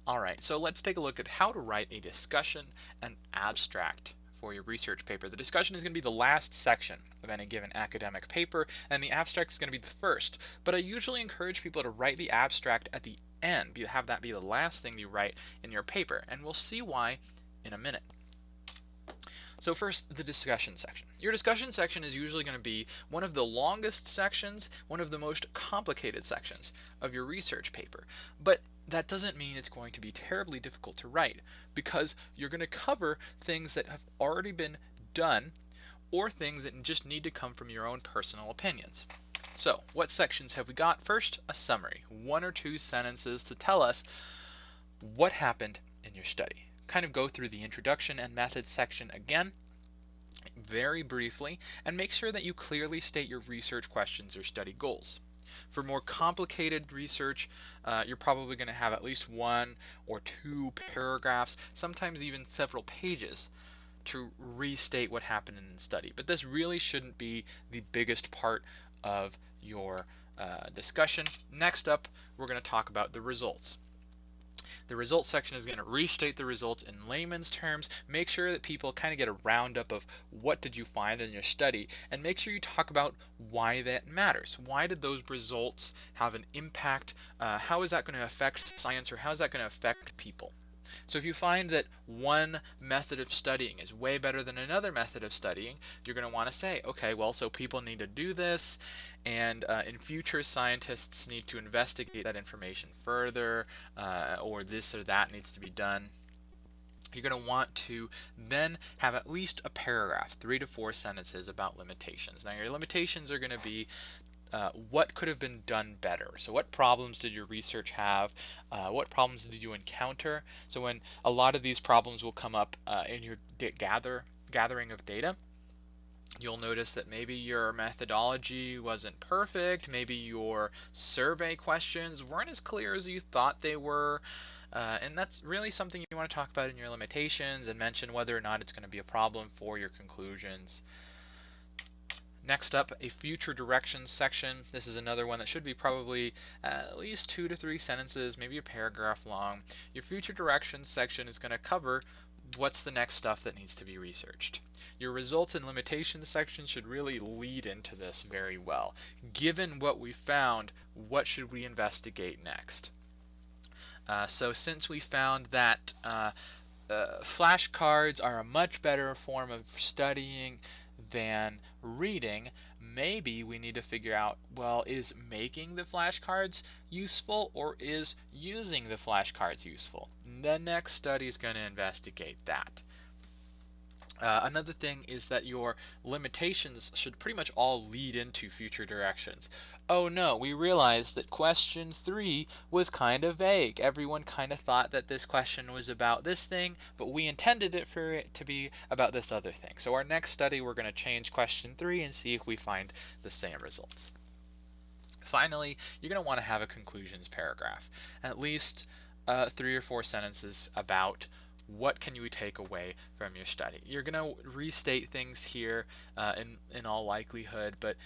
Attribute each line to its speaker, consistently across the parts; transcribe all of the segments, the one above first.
Speaker 1: Alright, so let's take a look at how to write a discussion and abstract for your research paper. The discussion is going to be the last section of any given academic paper, and the abstract is going to be the first. But I usually encourage people to write the abstract at the end, have that be the last thing you write in your paper, and we'll see why in a minute. So first, the discussion section. Your discussion section is usually going to be one of the longest sections, one of the most complicated sections of your research paper. But that doesn't mean it's going to be terribly difficult to write, because you're going to cover things that have already been done or things that just need to come from your own personal opinions. So, what sections have we got? First, a summary, 1 or 2 sentences to tell us what happened in your study. Kind of go through the introduction and methods section again, very briefly, and make sure that you clearly state your research questions or study goals. For more complicated research, you're probably going to have at least 1 or 2 paragraphs, sometimes even several pages, to restate what happened in the study. But this really shouldn't be the biggest part of your discussion. Next up, we're going to talk about the results. The results section is going to restate the results in layman's terms, make sure that people kind of get a roundup of what did you find in your study, and make sure you talk about why that matters. Why did those results have an impact? How is that going to affect science, or how is that going to affect people? So if you find that one method of studying is way better than another method of studying, you're going to want to say, okay, well, so people need to do this, and in future scientists need to investigate that information further, or this or that needs to be done. You're going to want to then have at least a paragraph, 3 to 4 sentences about limitations. Now your limitations are going to be what could have been done better. So what problems did your research have? What problems did you encounter? So when a lot of these problems will come up in your gathering of data, you'll notice that maybe your methodology wasn't perfect, maybe your survey questions weren't as clear as you thought they were, and that's really something you want to talk about in your limitations and mention whether or not it's going to be a problem for your conclusions. Next up, a future directions section. This is another one that should be probably at least 2 to 3 sentences, maybe a paragraph long. Your future directions section is going to cover what's the next stuff that needs to be researched. Your results and limitations section should really lead into this very well. Given what we found, what should we investigate next? So since we found that flashcards are a much better form of studying than reading, maybe we need to figure out, well, is making the flashcards useful, or is using the flashcards useful? The next study is going to investigate that. Another thing is that your limitations should pretty much all lead into future directions. Oh no, we realized that question 3 was kind of vague. Everyone kind of thought that this question was about this thing, but we intended it for it to be about this other thing. So our next study, we're going to change question 3 and see if we find the same results. Finally, you're going to want to have a conclusions paragraph, at least 3 or 4 sentences about what can you take away from your study. You're going to restate things here in all likelihood, but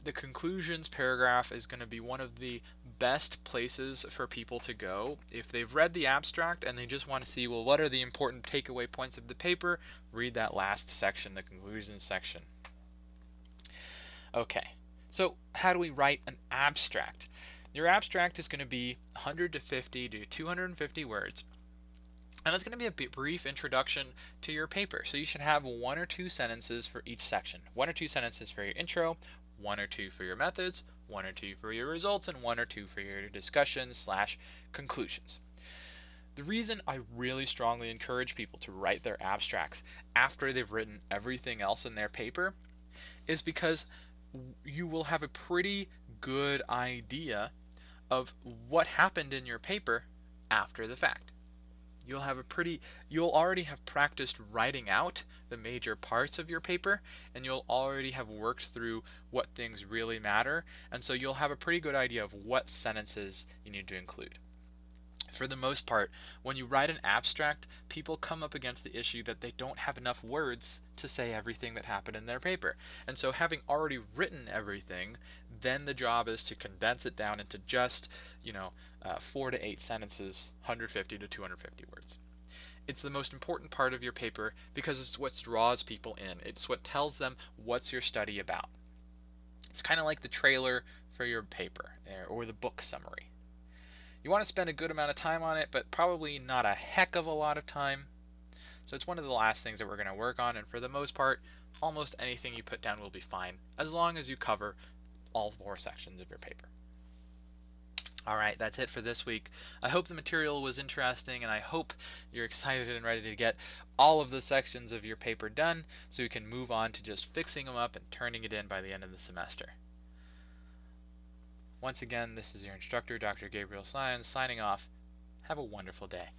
Speaker 1: the conclusions paragraph is going to be one of the best places for people to go. If they've read the abstract and they just want to see, well, what are the important takeaway points of the paper, read that last section, the conclusions section. Okay, so how do we write an abstract? Your abstract is going to be 150 to 250 words. And it's going to be a brief introduction to your paper. So you should have 1 or 2 sentences for each section. 1 or 2 sentences for your intro, 1 or 2 for your methods, 1 or 2 for your results, and 1 or 2 for your discussions/conclusions. The reason I really strongly encourage people to write their abstracts after they've written everything else in their paper is because you will have a pretty good idea of what happened in your paper after the fact. You'll already have practiced writing out the major parts of your paper, and you'll already have worked through what things really matter, and so you'll have a pretty good idea of what sentences you need to include. For the most part, when you write an abstract, people come up against the issue that they don't have enough words to say everything that happened in their paper. And so having already written everything, then the job is to condense it down into just, 4 to 8 sentences, 150 to 250 words. It's the most important part of your paper because it's what draws people in. It's what tells them what's your study about. It's kind of like the trailer for your paper or the book summary. You want to spend a good amount of time on it, but probably not a heck of a lot of time. So it's one of the last things that we're going to work on, and for the most part, almost anything you put down will be fine, as long as you cover all 4 sections of your paper. Alright, that's it for this week. I hope the material was interesting, and I hope you're excited and ready to get all of the sections of your paper done, so you can move on to just fixing them up and turning it in by the end of the semester. Once again, this is your instructor, Dr. Gabriel Syons, signing off. Have a wonderful day.